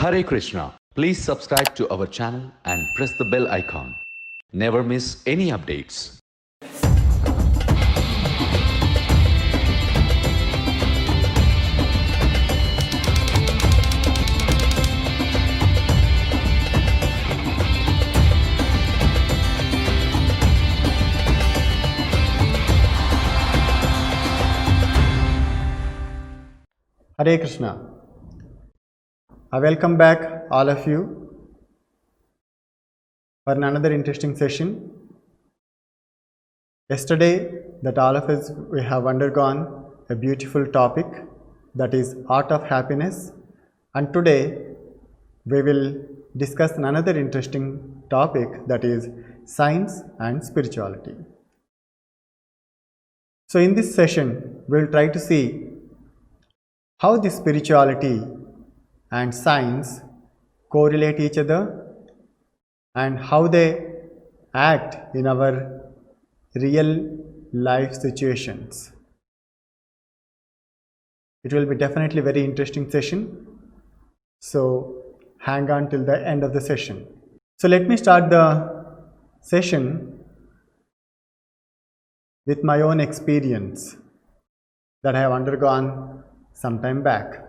Hare Krishna. Please subscribe to our channel and press the bell icon. Never miss any updates. Hare Krishna. I welcome back all of you for another interesting session. Yesterday, that all of us we have undergone a beautiful topic, that is art of happiness, and today we will discuss another interesting topic, that is science and spirituality. So in this session, we will try to see how the spirituality and science correlate each other and how they act in our real life situations. It will be definitely very interesting session, so hang on till the end of the session. So let me start the session with my own experience that I have undergone some time back.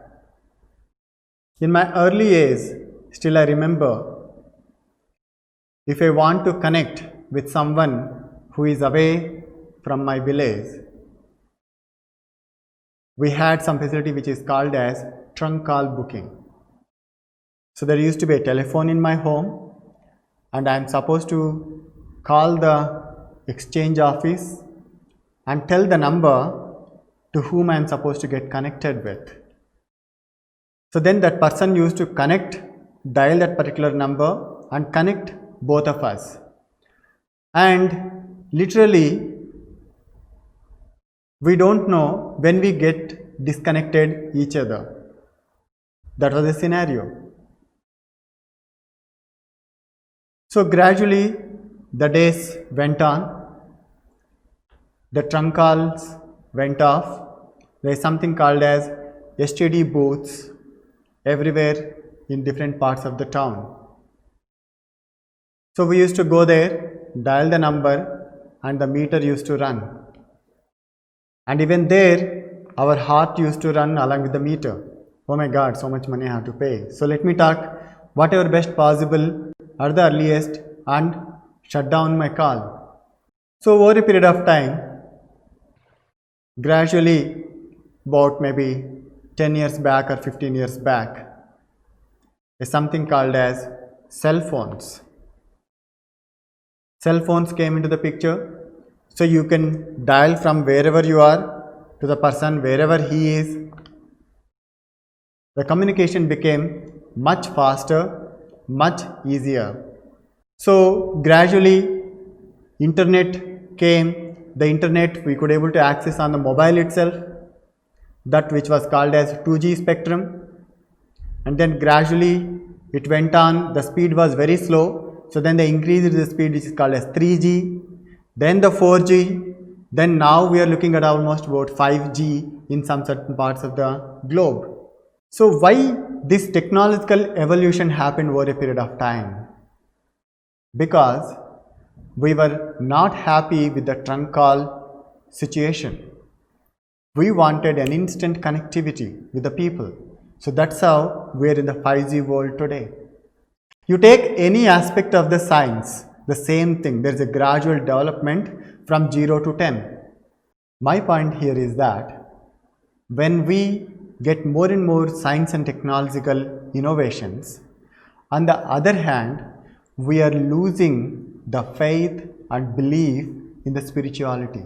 In my early years, still I remember, if I want to connect with someone who is away from my village, we had some facility which is called as trunk call booking. So there used to be a telephone in my home and I am supposed to call the exchange office and tell the number to whom I am supposed to get connected with. So then that person used to dial that particular number and connect both of us. And literally, we don't know when we get disconnected each other. That was the scenario. So gradually, the days went on. The trunk calls went off. There is something called as STD booths everywhere in different parts of the town. So we used to go there, dial the number, and the meter used to run. And even there, our heart used to run along with the meter. Oh my God, so much money I have to pay. So let me talk whatever best possible at the earliest and shut down my call. So over a period of time, gradually, about maybe 10 years back or 15 years back, is something called as cell phones. Cell phones came into the picture, so you can dial from wherever you are to the person wherever he is. The communication became much faster, much easier. So gradually, internet came. The internet we could able to access on the mobile itself, that which was called as 2G spectrum, and then gradually it went on. The speed was very slow, so then they increased the speed, which is called as 3G, then the 4G, then now we are looking at almost about 5G in some certain parts of the globe. So why this technological evolution happened over a period of time? Because we were not happy with the trunk call situation. We wanted an instant connectivity with the people. So that's how we are in the 5G world today. You take any aspect of the science, the same thing. There is a gradual development from 0 to 10. My point here is that when we get more and more science and technological innovations, on the other hand, we are losing the faith and belief in the spirituality,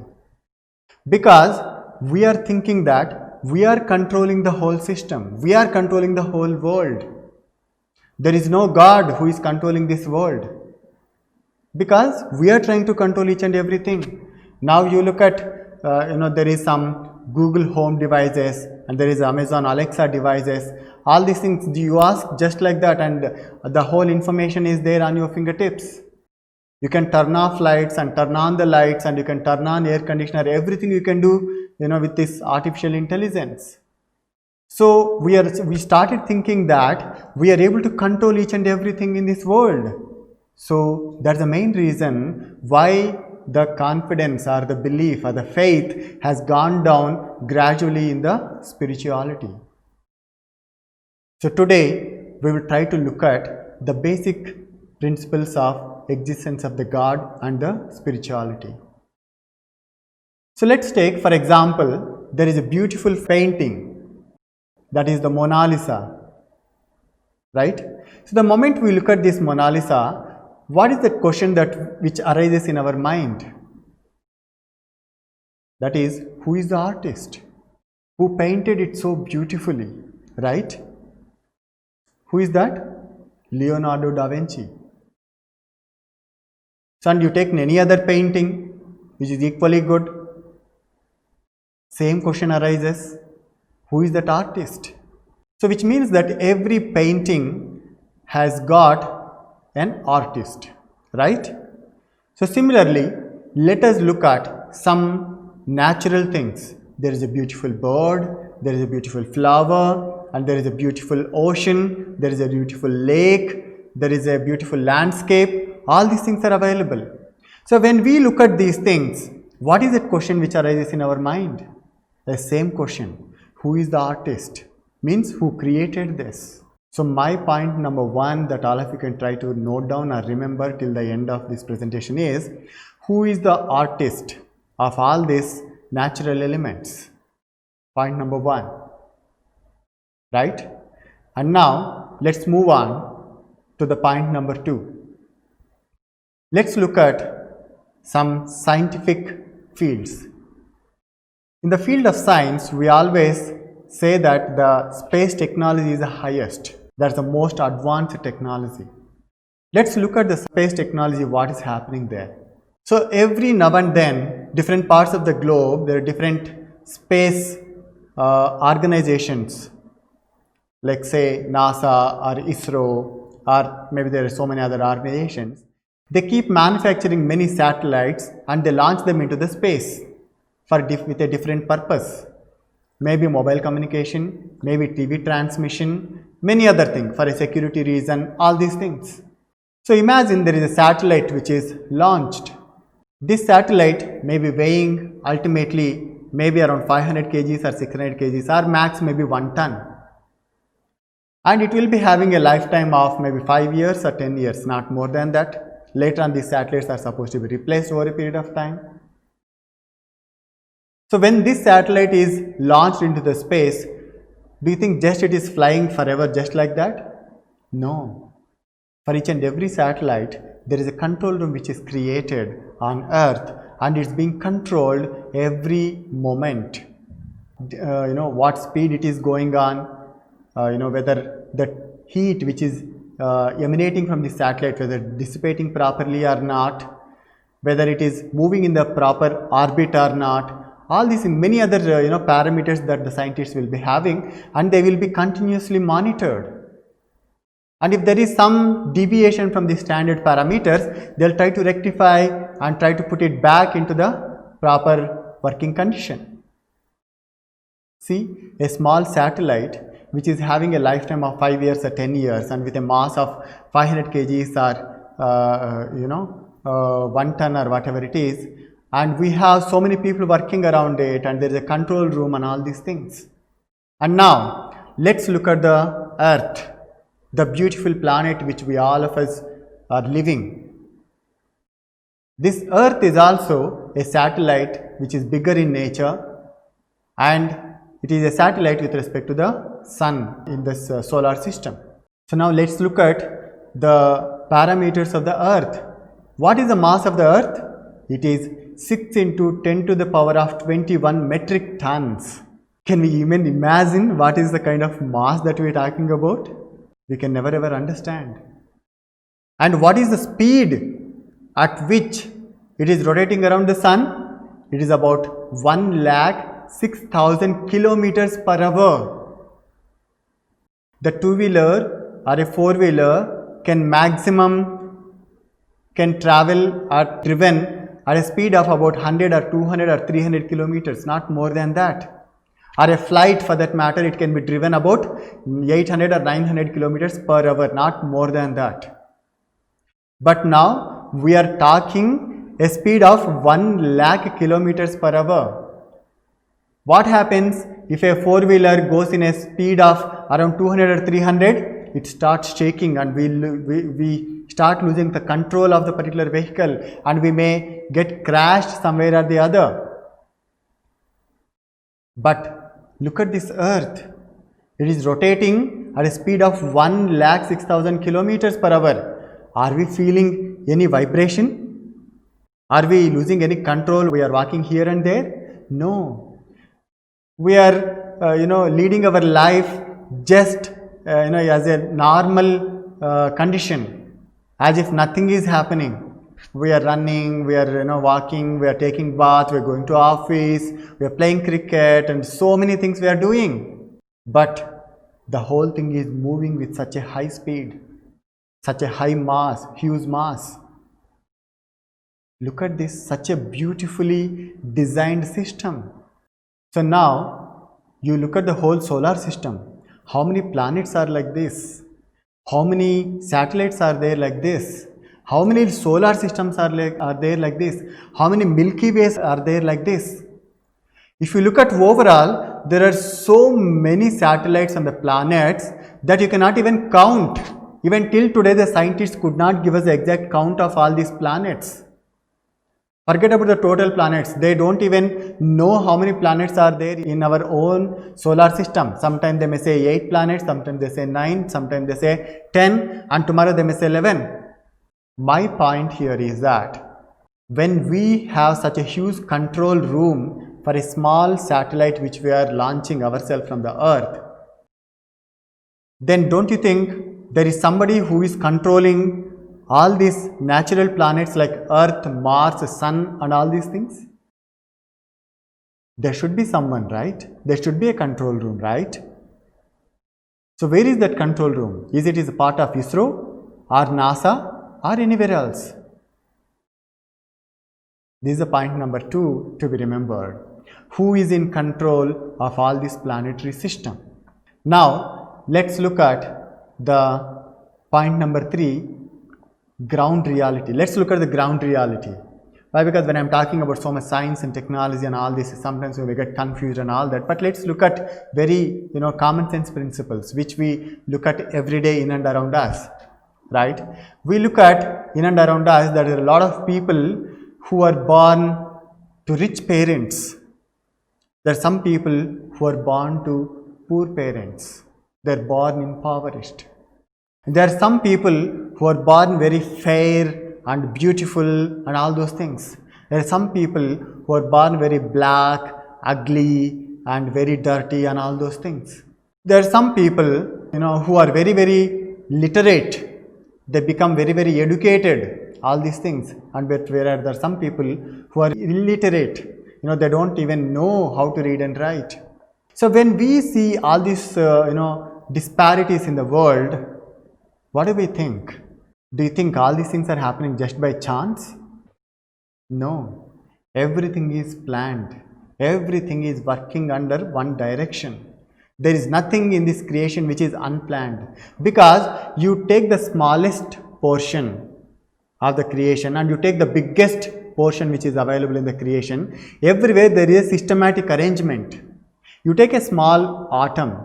because we are thinking that we are controlling the whole system, we are controlling the whole world. There is no God who is controlling this world, because we are trying to control each and everything. Now you look at, there is some Google Home devices and there is Amazon Alexa devices. All these things you ask just like that, and the whole information is there on your fingertips. You can turn off lights and turn on the lights, and you can turn on air conditioner. Everything you can do, with this artificial intelligence. So we started thinking that we are able to control each and everything in this world. So that's the main reason why the confidence or the belief or the faith has gone down gradually in the spirituality. So today we will try to look at the basic principles of existence of the God and the spirituality. So let's take, for example, there is a beautiful painting, that is the Mona Lisa, right? So the moment we look at this Mona Lisa, what is the question which arises in our mind? That is, who is the artist? Who painted it so beautifully, right? Who is that? Leonardo da Vinci. So, and you take any other painting which is equally good, same question arises, who is that artist? So, which means that every painting has got an artist, right? So, similarly, let us look at some natural things. There is a beautiful bird, there is a beautiful flower, and there is a beautiful ocean, there is a beautiful lake, there is a beautiful landscape. All these things are available. So, when we look at these things, what is that question which arises in our mind? The same question, who is the artist? Means who created this? So my point number one that all of you can try to note down or remember till the end of this presentation is, who is the artist of all these natural elements? Point number one, right? And now let's move on to the point number two. Let's look at some scientific fields. In the field of science, we always say that the space technology is the highest. That's the most advanced technology. Let's look at the space technology, what is happening there. So every now and then, different parts of the globe, there are different space organizations, like say NASA or ISRO, or maybe there are so many other organizations. They keep manufacturing many satellites and they launch them into the space with a different purpose. Maybe mobile communication, maybe TV transmission, many other things for a security reason, all these things. So imagine there is a satellite which is launched. This satellite may be weighing ultimately maybe around 500 kgs or 600 kgs or max maybe 1 ton. And it will be having a lifetime of maybe 5 years or 10 years, not more than that. Later on these satellites are supposed to be replaced over a period of time. So when this satellite is launched into the space, do you think just it is flying forever just like that? No. For each and every satellite, there is a control room which is created on Earth and it's being controlled every moment. What speed it is going on, whether the heat which is emanating from the satellite, whether dissipating properly or not, whether it is moving in the proper orbit or not. All these and many other parameters that the scientists will be having, and they will be continuously monitored. And if there is some deviation from the standard parameters, they'll try to rectify and try to put it back into the proper working condition. See, a small satellite which is having a lifetime of 5 years or 10 years and with a mass of 500 kgs or 1 ton or whatever it is, and we have so many people working around it and there is a control room and all these things. And now let's look at the Earth, the beautiful planet which we all of us are living. This Earth is also a satellite which is bigger in nature, and it is a satellite with respect to the Sun in this solar system. So now let's look at the parameters of the Earth. What is the mass of the Earth? It is 6 into 10 to the power of 21 metric tons. Can we even imagine what is the kind of mass that we are talking about? We can never ever understand. And what is the speed at which it is rotating around the Sun? It is about 1,06,000 kilometers per hour. The two-wheeler or a four-wheeler can travel or driven at a speed of about 100 or 200 or 300 kilometers, not more than that. or a flight for that matter, it can be driven about 800 or 900 kilometers per hour, not more than that. But now we are talking a speed of 1 lakh kilometers per hour. What happens if a four-wheeler goes in a speed of around 200 or 300? It starts shaking and we start losing the control of the particular vehicle and we may get crashed somewhere or the other. But look at this earth. It is rotating at a speed of 1,06,000 kilometers per hour. Are we feeling any vibration? Are we losing any control? We are walking here and there? No. We are, leading our life just, as a normal condition, as if nothing is happening. We are running, we are, walking, we are taking bath, we are going to office, we are playing cricket, and so many things we are doing. But the whole thing is moving with such a high speed, such a high mass, huge mass. Look at this, such a beautifully designed system. So now you look at the whole solar system. How many planets are like this? How many satellites are there like this? How many solar systems are there like this? How many Milky Ways are there like this? If you look at overall, there are so many satellites on the planets that you cannot even count. Even till today, the scientists could not give us the exact count of all these planets. Forget about the total planets. They don't even know how many planets are there in our own solar system. Sometimes they may say 8 planets, sometimes they say 9, sometimes they say 10, and tomorrow they may say 11. My point here is that when we have such a huge control room for a small satellite which we are launching ourselves from the earth, then don't you think there is somebody who is controlling all these natural planets like Earth, Mars, Sun and all these things? There should be someone, right? There should be a control room, right? So where is that control room? Is it a part of ISRO or NASA or anywhere else? This is the point number 2 to be remembered. Who is in control of all this planetary system? Now let's look at the point number 3, ground reality. Let's look at the ground reality. Why? Because when I'm talking about so much science and technology and all this, sometimes we get confused and all that. But let's look at very common sense principles which we look at every day in and around us, right? We look at in and around us that there are a lot of people who are born to rich parents. There are some people who are born to poor parents. They are born impoverished. There are some people who are born very fair and beautiful and all those things. There are some people who are born very black, ugly and very dirty and all those things. There are some people who are very, very literate. They become very, very educated, all these things. And where there are some people who are illiterate. They don't even know how to read and write. So when we see all these disparities in the world, what do we think? Do you think all these things are happening just by chance? No. Everything is planned. Everything is working under one direction. There is nothing in this creation which is unplanned. Because you take the smallest portion of the creation and you take the biggest portion which is available in the creation, everywhere there is a systematic arrangement. You take a small atom.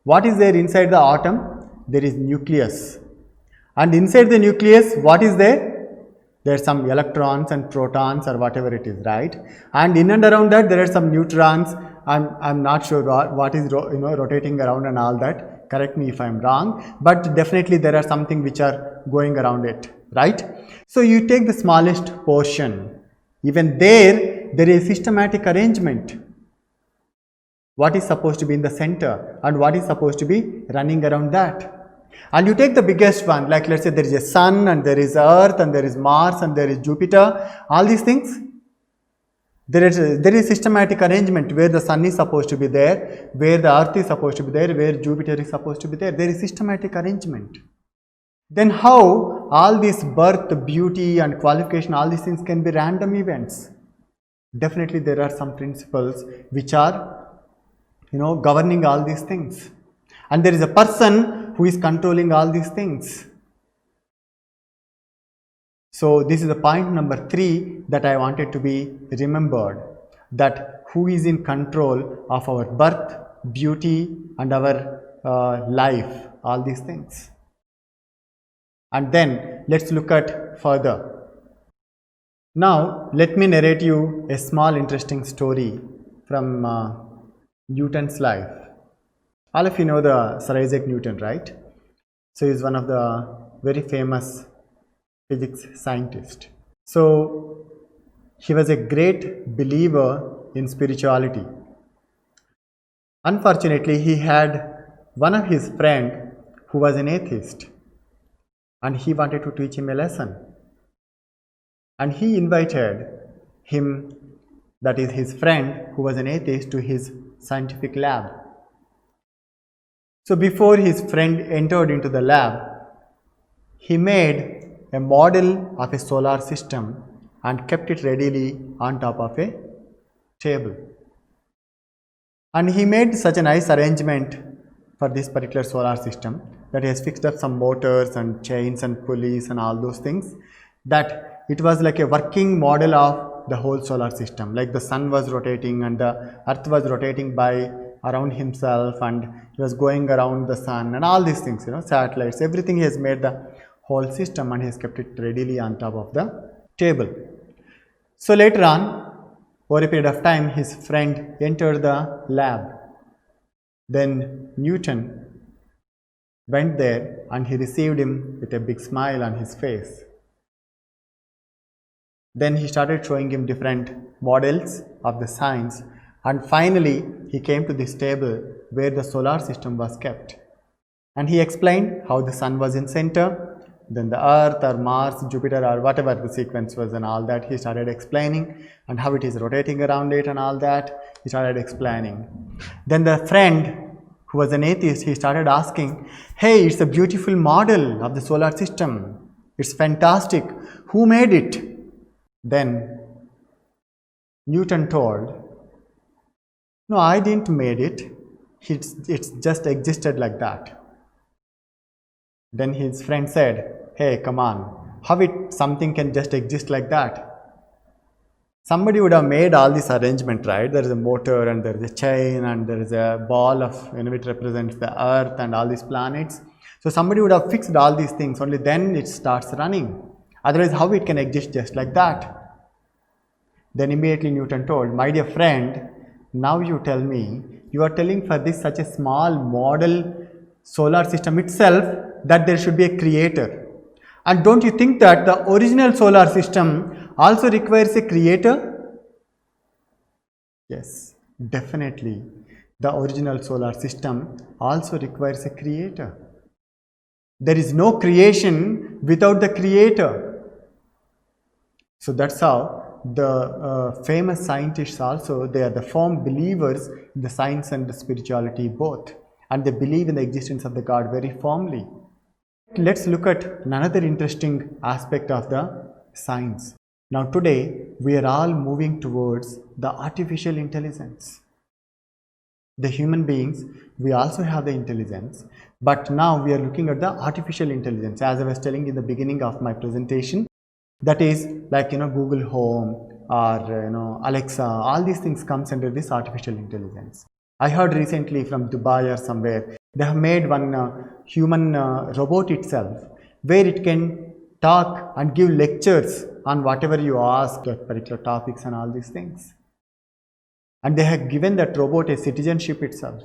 What is there inside the atom? There is nucleus. And inside the nucleus, what is there? There are some electrons and protons or whatever it is, right? And in and around that, there are some neutrons. I'm not sure what is rotating around and all that. Correct me if I'm wrong. But definitely there are something which are going around it, right? So you take the smallest portion. Even there is systematic arrangement. What is supposed to be in the center and what is supposed to be running around that. And you take the biggest one, like let's say there is a sun and there is earth and there is Mars and there is Jupiter, all these things. There is systematic arrangement where the sun is supposed to be there, where the earth is supposed to be there, where Jupiter is supposed to be there. There is systematic arrangement. Then how all this birth, beauty and qualification, all these things can be random events? Definitely there are some principles which are governing all these things. And there is a person who is controlling all these things. So this is the point number 3 that I wanted to be remembered, that who is in control of our birth, beauty and our life, all these things. And then let's look at further. Now let me narrate you a small interesting story from Newton's life. All of you know the Sir Isaac Newton, right? So he is one of the very famous physics scientist. So he was a great believer in spirituality. Unfortunately, he had one of his friend who was an atheist, and he wanted to teach him a lesson. And he invited him, that is his friend who was an atheist, to his scientific lab. So before his friend entered into the lab, he made a model of a solar system and kept it readily on top of a table. And he made such a nice arrangement for this particular solar system that he has fixed up some motors and chains and pulleys and all those things, that it was like a working model of the whole solar system. Like the sun was rotating and the earth was rotating by around himself, and he was going around the sun and all these things, satellites, everything. He has made the whole system and he has kept it readily on top of the table. So later on, over a period of time, his friend entered the lab. Then Newton went there and he received him with a big smile on his face. Then he started showing him different models of the science, and finally he came to this table where the solar system was kept. And he explained how the sun was in center, then the earth or Mars, Jupiter or whatever the sequence was and all that he started explaining, and how it is rotating around it and all that he started explaining. Then the friend who was an atheist, he started asking, hey, it's a beautiful model of the solar system, it's fantastic, who made it? Then Newton told, no, I didn't made it, it's just existed like that. Then his friend said, hey, come on, how something can just exist like that? Somebody would have made all this arrangement, right? There is a motor and there is a chain and there is a ball of, which represents the earth and all these planets. So somebody would have fixed all these things, only then it starts running. Otherwise, how it can exist just like that? Then immediately Newton told, my dear friend, now you tell me, you are telling for this such a small model solar system itself that there should be a creator. And don't you think that the original solar system also requires a creator? Yes, definitely. The original solar system also requires a creator. There is no creation without the creator. So that's how the famous scientists also, they are the firm believers in the science and the spirituality both, and they believe in the existence of the God very firmly. Let's look at another interesting aspect of the science. Now today we are all moving towards the artificial intelligence. The human beings, we also have the intelligence, but now we are looking at the artificial intelligence. As I was telling in the beginning of my presentation, that is like Google Home or Alexa, all these things comes under this artificial intelligence. I heard recently from Dubai or somewhere, they have made one human robot itself, where it can talk and give lectures on whatever you ask, like particular topics and all these things. And they have given that robot a citizenship itself.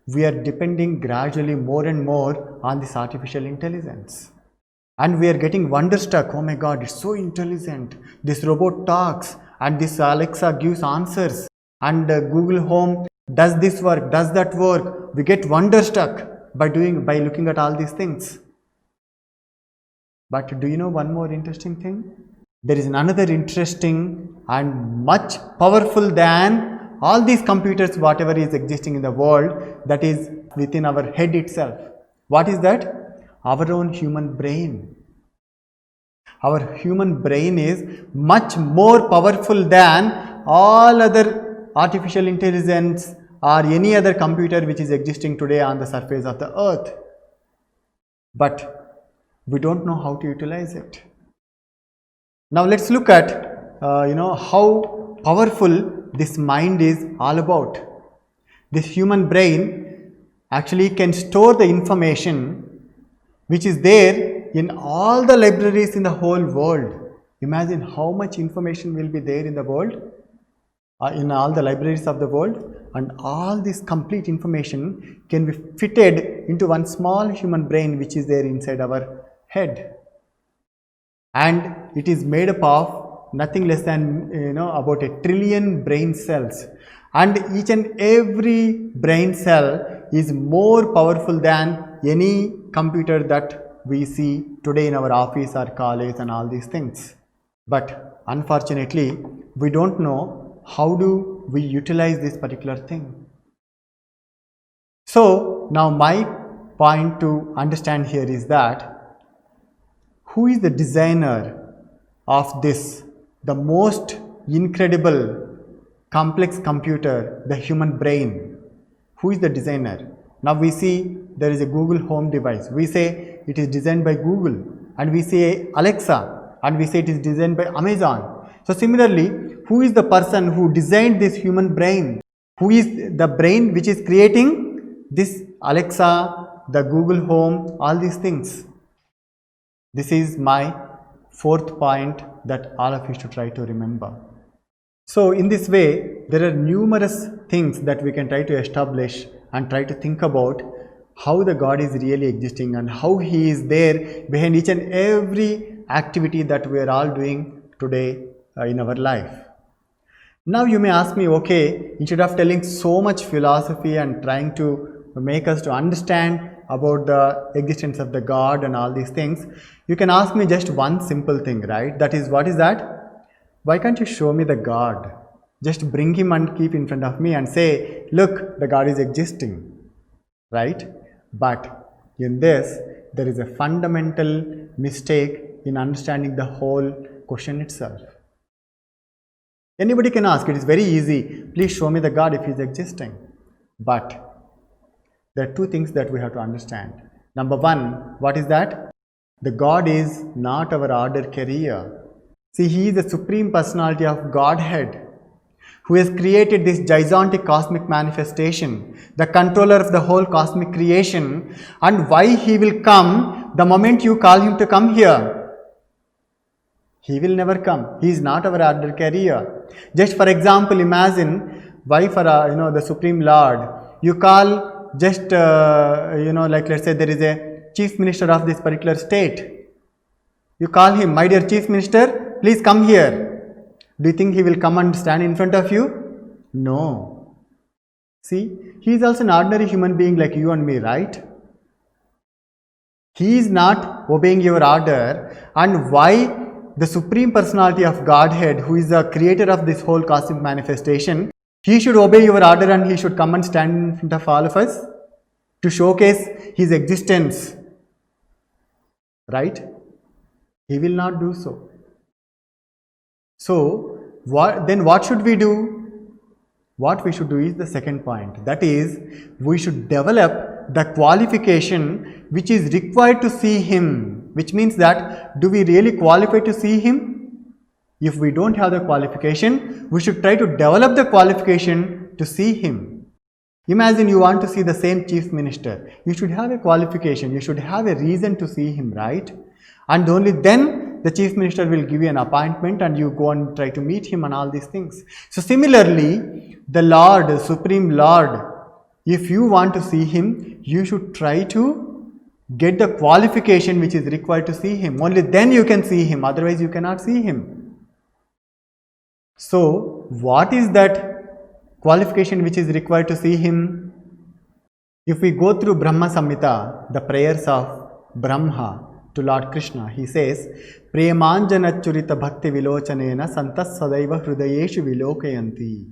We are depending gradually more and more on this artificial intelligence. And we are getting wonderstruck, oh my God, it's so intelligent. This robot talks and this Alexa gives answers, and Google Home does this work, does that work. We get wonderstruck by looking at all these things. But do you know one more interesting thing? There is another interesting and much powerful than all these computers, whatever is existing in the world, that is within our head itself. What is that? Our own human brain. Our human brain is much more powerful than all other artificial intelligence or any other computer which is existing today on the surface of the earth. But we don't know how to utilize it. Now let's look at how powerful this mind is all about. This human brain actually can store the information which is there in all the libraries in the whole world. Imagine how much information will be there in the world, in all the libraries of the world, and all this complete information can be fitted into one small human brain which is there inside our head. And it is made up of nothing less than about 1 trillion brain cells, and each and every brain cell is more powerful than any computer that we see today in our office or college and all these things. But unfortunately, we don't know how do we utilize this particular thing. So now my point to understand here is that who is the designer of this, the most incredible complex computer, the human brain? Who is the designer? Now we see there is a Google Home device. We say it is designed by Google, and we say Alexa, and we say it is designed by Amazon. So similarly, who is the person who designed this human brain? Who is the brain which is creating this Alexa, the Google Home, all these things? This is my fourth point that all of you should try to remember. So in this way, there are numerous things that we can try to establish and try to think about how the God is really existing and how He is there behind each and every activity that we are all doing today in our life. Now you may ask me, okay, instead of telling so much philosophy and trying to make us to understand about the existence of the God and all these things, you can ask me just one simple thing, right? That is, what is that? Why can't you show me the God? Just bring Him and keep in front of me and say, look, the God is existing, right? But in this, there is a fundamental mistake in understanding the whole question itself. Anybody can ask, it is very easy, please show me the God if He is existing. But there are two things that we have to understand. Number one, what is that? The God is not our order carrier. See, He is the Supreme Personality of Godhead who has created this gigantic cosmic manifestation, the controller of the whole cosmic creation, and why He will come the moment you call Him to come here. He will never come. He is not our order carrier. Just for example, imagine why for the Supreme Lord, you call just like let's say there is a chief minister of this particular state. You call him, my dear chief minister, please come here. Do you think he will come and stand in front of you? No. See, he is also an ordinary human being like you and me, right? He is not obeying your order, and why the Supreme Personality of Godhead, who is the creator of this whole cosmic manifestation, He should obey your order and He should come and stand in front of all of us to showcase His existence, right? He will not do so. So, what should we do? What we should do is the second point. That is, we should develop the qualification which is required to see Him. Which means that, do we really qualify to see Him? If we don't have the qualification, we should try to develop the qualification to see Him. Imagine you want to see the same chief minister. You should have a qualification. You should have a reason to see him, right? And only then the chief minister will give you an appointment and you go and try to meet him and all these things. So similarly, the Lord, the Supreme Lord, if you want to see Him, you should try to get the qualification which is required to see Him. Only then you can see Him, otherwise you cannot see Him. So, what is that qualification which is required to see Him? If we go through Brahma Samhita, the prayers of Brahma to Lord Krishna, he says, Premanjanachurita bhakti vilochanena santas sadaiva hrudayeshu vilokayanti.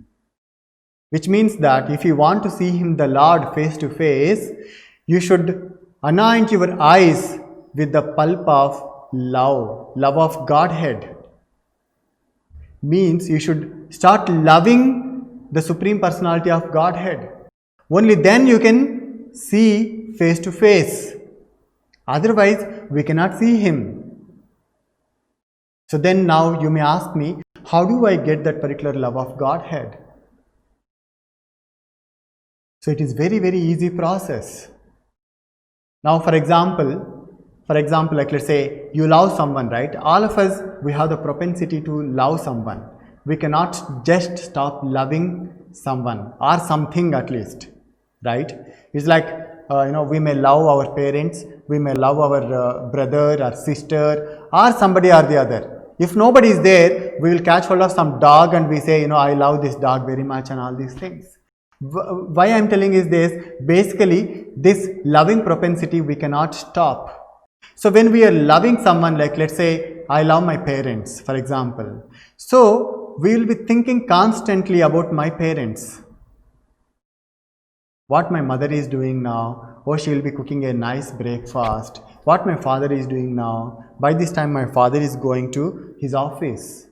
Which means that if you want to see Him, the Lord, face to face, you should anoint your eyes with the pulp of love of Godhead. Means you should start loving the Supreme Personality of Godhead. Only then you can see face to face. Otherwise, we cannot see Him. So then now you may ask me, how do I get that particular love of Godhead? So it is very, very easy process. Now for example, like let's say you love someone, right? All of us, we have the propensity to love someone. We cannot just stop loving someone or something at least, right? It's like, we may love our parents, we may love our brother or sister or somebody or the other. If nobody is there, we will catch hold of some dog and we say, I love this dog very much and all these things. Why I am telling is this, basically this loving propensity we cannot stop. So when we are loving someone, like let's say I love my parents, for example. So we will be thinking constantly about my parents. What my mother is doing now, oh she will be cooking a nice breakfast. What my father is doing now, by this time my father is going to his office.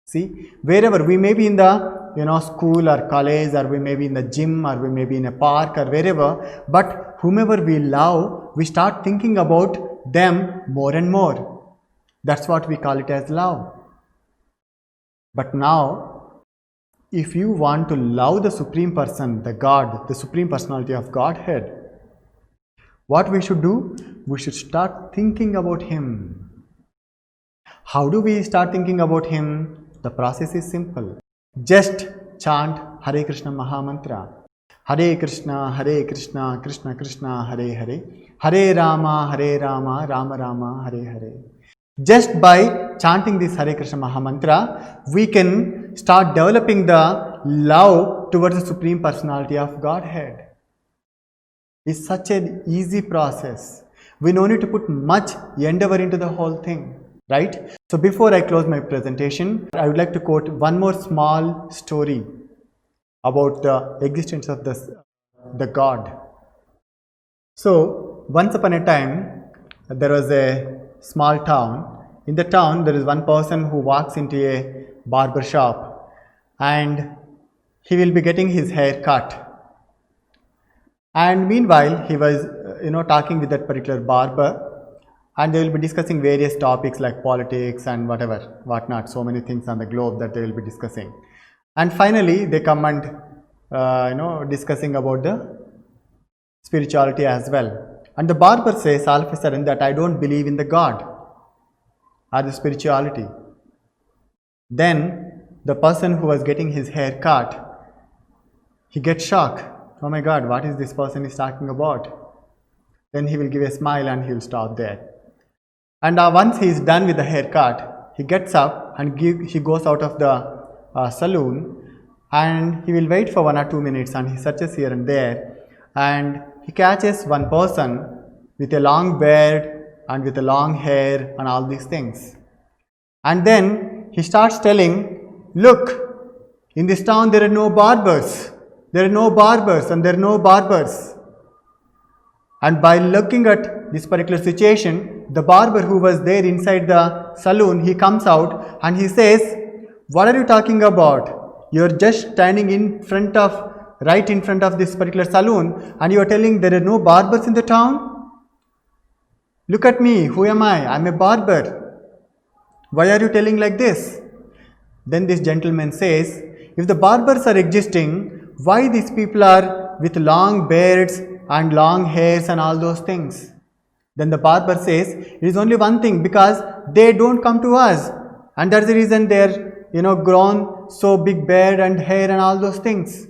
See, wherever we may be in the school or college, or we may be in the gym, or we may be in a park or wherever, but whomever we love, we start thinking about them more and more. That's what we call it as love. But now, if you want to love the Supreme Person, the God, the Supreme Personality of Godhead, what we should do? We should start thinking about Him. How do we start thinking about Him? The process is simple. Just chant Hare Krishna Mahamantra. Hare Krishna, Krishna Krishna, Hare Hare. Hare Rama, Rama Rama, Hare Hare. Just by chanting this Hare Krishna Mahamantra, we can start developing the love towards the Supreme Personality of Godhead. It's such an easy process. We no need to put much endeavor into the whole thing. Right? So before I close my presentation, I would like to quote one more small story about the existence of the God. So once upon a time, there was a small town. In the town, there is one person who walks into a barber shop and he will be getting his hair cut. And meanwhile, he was talking with that particular barber. And they will be discussing various topics like politics and whatnot, so many things on the globe that they will be discussing. And finally, they come and, discussing about the spirituality as well. And the barber says all of a sudden that I don't believe in the God or the spirituality. Then the person who was getting his hair cut, he gets shocked. Oh my God, what is this person is talking about? Then he will give a smile and he will stop there. And once he is done with the haircut, he gets up and he goes out of the saloon and he will wait for 1 or 2 minutes and he searches here and there and he catches one person with a long beard and with a long hair and all these things. And then he starts telling, look, in this town there are no barbers. There are no barbers and there are no barbers. And by looking at this particular situation, the barber who was there inside the saloon, he comes out and he says, what are you talking about? You are just standing right in front of this particular saloon and you are telling there are no barbers in the town? Look at me, who am I? I am a barber. Why are you telling like this? Then this gentleman says, if the barbers are existing, why these people are with long beards and long hairs and all those things? Then the barber says, it is only one thing, because they don't come to us. And that's the reason they're, grown so big beard and hair and all those things.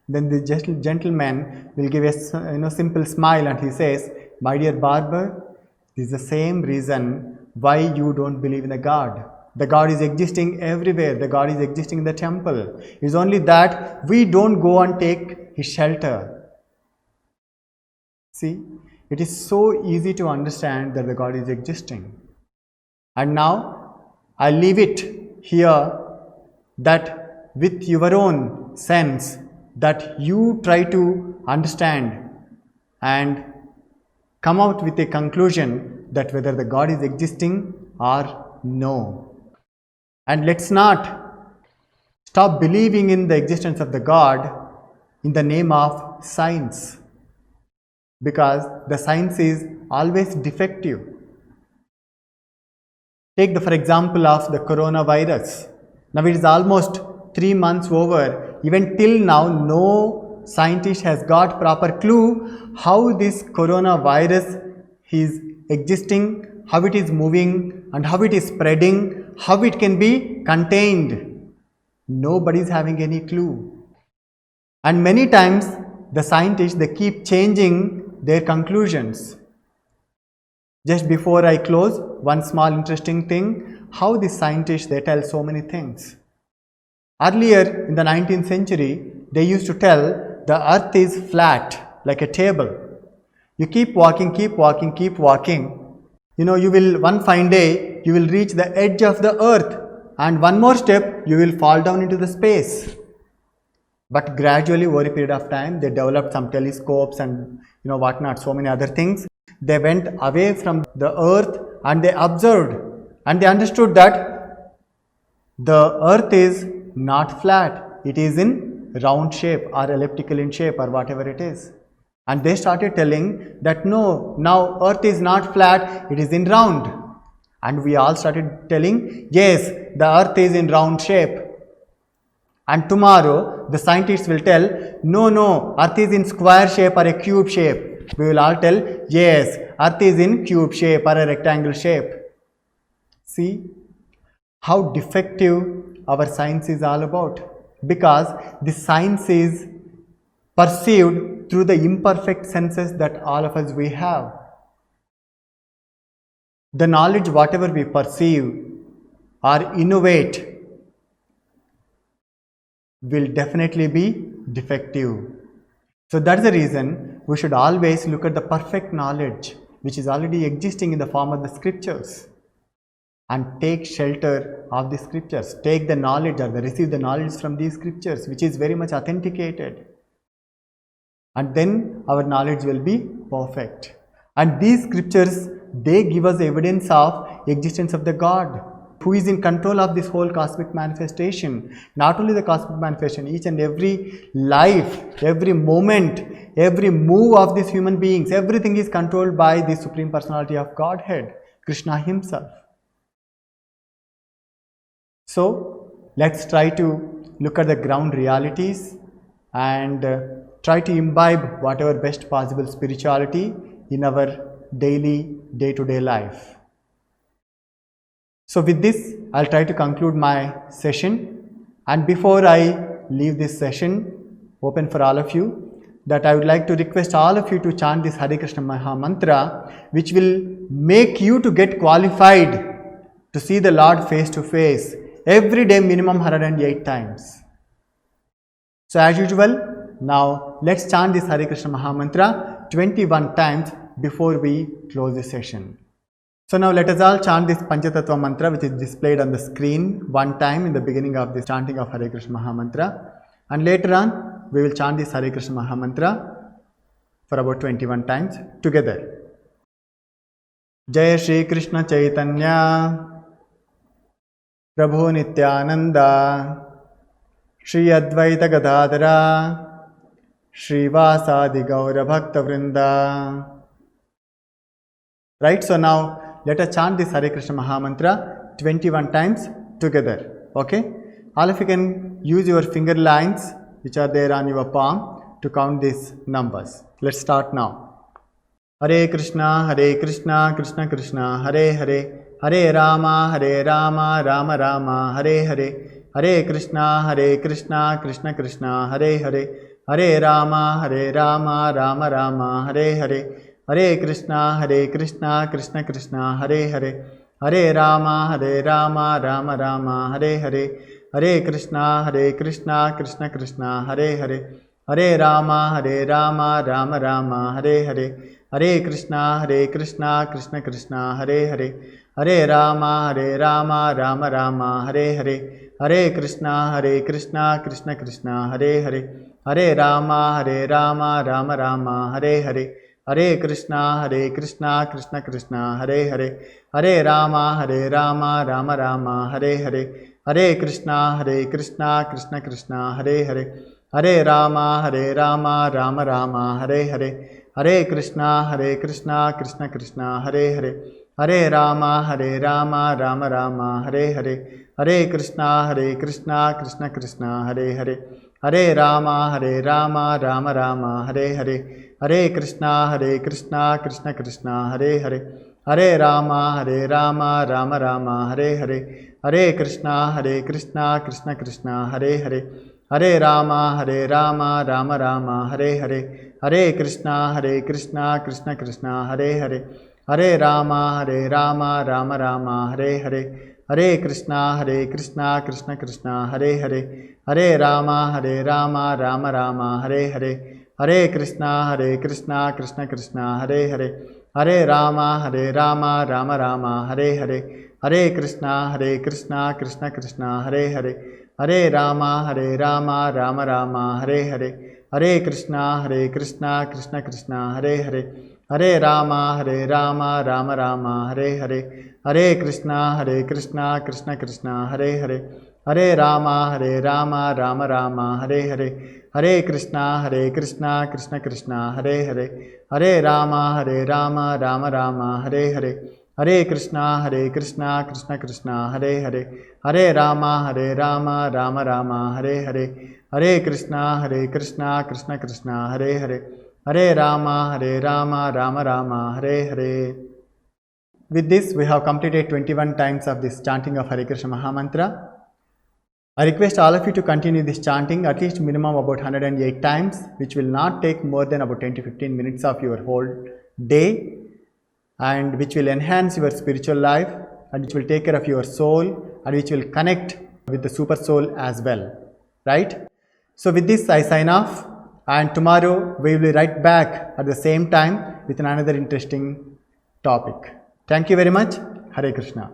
Then the gentleman will give a simple smile and he says, my dear barber, this is the same reason why you don't believe in the God. The God is existing everywhere. The God is existing in the temple. It is only that we don't go and take His shelter. See, it is so easy to understand that the God is existing. And now, I leave it here that with your own sense, that you try to understand and come out with a conclusion that whether the God is existing or no. And let's not Stop believing in the existence of the God in the name of science, because the science is always defective. Take the for example of the coronavirus. Now it is almost 3 months over. Even till now, no scientist has got proper clue how this coronavirus is existing, how it is moving, and how it is spreading, how it can be contained. Nobody is having any clue. And many times the scientists, they keep changing their conclusions. Just before I close, one small interesting thing, how the scientists, they tell so many things. Earlier in the 19th century, they used to tell the earth is flat like a table. You keep walking, keep walking, keep walking. You will one fine day, you will reach the edge of the earth, and one more step, you will fall down into the space. But gradually, over a period of time, they developed some telescopes and whatnot, so many other things. They went away from the earth and they observed and they understood that the earth is not flat. It is in round shape or elliptical in shape or whatever it is. And they started telling that no, now earth is not flat, it is in round. And we all started telling, yes, the earth is in round shape. And tomorrow the scientists will tell, no, earth is in square shape or a cube shape. We will all tell, yes, earth is in cube shape or a rectangle shape. See how defective our science is all about, because the science is perceived through the imperfect senses that all of us we have. The knowledge, whatever we perceive or innovate, will definitely be defective. So that is the reason we should always look at the perfect knowledge which is already existing in the form of the scriptures and take shelter of the scriptures. Take the knowledge or receive the knowledge from these scriptures which is very much authenticated. And then our knowledge will be perfect. And these scriptures, they give us evidence of existence of the God who is in control of this whole cosmic manifestation. Not only the cosmic manifestation, each and every life, every moment, every move of these human beings, everything is controlled by the Supreme Personality of Godhead, Krishna himself. So let's try to look at the ground realities and try to imbibe whatever best possible spirituality in our daily, day-to-day life. So with this, I'll try to conclude my session. And before I leave this session open for all of you, that I would like to request all of you to chant this Hare Krishna Maha Mantra, which will make you to get qualified to see the Lord face to face every day, minimum 108 times. So as usual, now let's chant this Hare Krishna Maha Mantra 21 times before we close the session. So now let us all chant this Panchatattva mantra which is displayed on the screen one time in the beginning of this chanting of Hare Krishna Maha Mantra, and later on we will chant this Hare Krishna Maha Mantra for about 21 times together. Jai Shri Krishna Chaitanya Prabhu Nityananda Shri Advaita Gadadhara Shri Vasadi Gaura Bhakta Vrinda. Right, so now let us chant this Hare Krishna Maha Mantra 21 times together. Okay? All of you can use your finger lines which are there on your palm to count these numbers. Let's start now. Hare Krishna, Krishna Krishna, Hare Hare, Hare Rama, Rama Rama, Hare Hare, Hare Krishna, Krishna Krishna, Hare Hare, Hare Rama, Rama Rama, Hare Hare, Hare Krishna, Krishna Krishna, Hare Hare, Hare Rama, Rama Rama, Hare Hare, Hare Krishna, Krishna Krishna, Hare Hare, Hare Rama, Rama Rama, Hare Hare, Hare Krishna, Krishna Hare Hare, Hare Rama, Rama Rama, Hare Hare, Hare Krishna, Krishna Krishna, Hare Hare, Hare Rama, Rama Rama, Hare Hare, Hare Krishna Krishna Krishna Hare Hare, Hare Rama Rama Rama Hare Hare, Hare Krishna Krishna Krishna Hare Hare, Hare Rama Rama Rama Hare Hare, Hare Krishna Krishna Krishna Hare Hare, Hare Rama Rama Rama Hare Hare, Hare Krishna Krishna Krishna Hare Hare, Hare Rama Rama Rama Hare Hare, Hare Krishna Krishna Krishna Hare Hare, Hare Rama Rama Rama Hare Hare, Hare Krishna Krishna Krishna Hare Hare, Hare Rama Rama Rama Hare Hare, Hare Krishna Krishna Krishna Hare Hare, Hare Rama Rama Rama Hare Hare, Hare Krishna Krishna Krishna Hare Hare, Hare Rama Rama Rama Hare Hare, Hare Krishna Krishna Krishna Hare Hare, Hare Rama Rama Rama Hare Hare, Hare Krishna Krishna Krishna Hare Hare, Hare Rama Rama Rama Hare Hare, Hare Krishna Krishna Krishna Hare Hare, Hare Rama Rama Rama Hare Hare, Hare Krishna Krishna Krishna Hare Hare, Hare Rama Rama Rama Hare Hare, Hare Krishna Krishna Krishna Hare Hare, Hare Rama Rama Rama Hare Hare, Hare Krishna Krishna Krishna Hare Hare, Hare Rama Rama Rama Hare Hare, Hare Krishna Krishna Krishna Hare Hare, Hare Rama Rama Rama Hare Hare. With this, we have completed 21 times of this chanting of Hare Krishna Mahamantra. I request all of you to continue this chanting at least minimum about 108 times, which will not take more than about 10 to 15 minutes of your whole day, and which will enhance your spiritual life, and which will take care of your soul, and which will connect with the super soul as well, right? So with this, I sign off, and tomorrow we will be right back at the same time with another interesting topic. Thank you very much. Hare Krishna.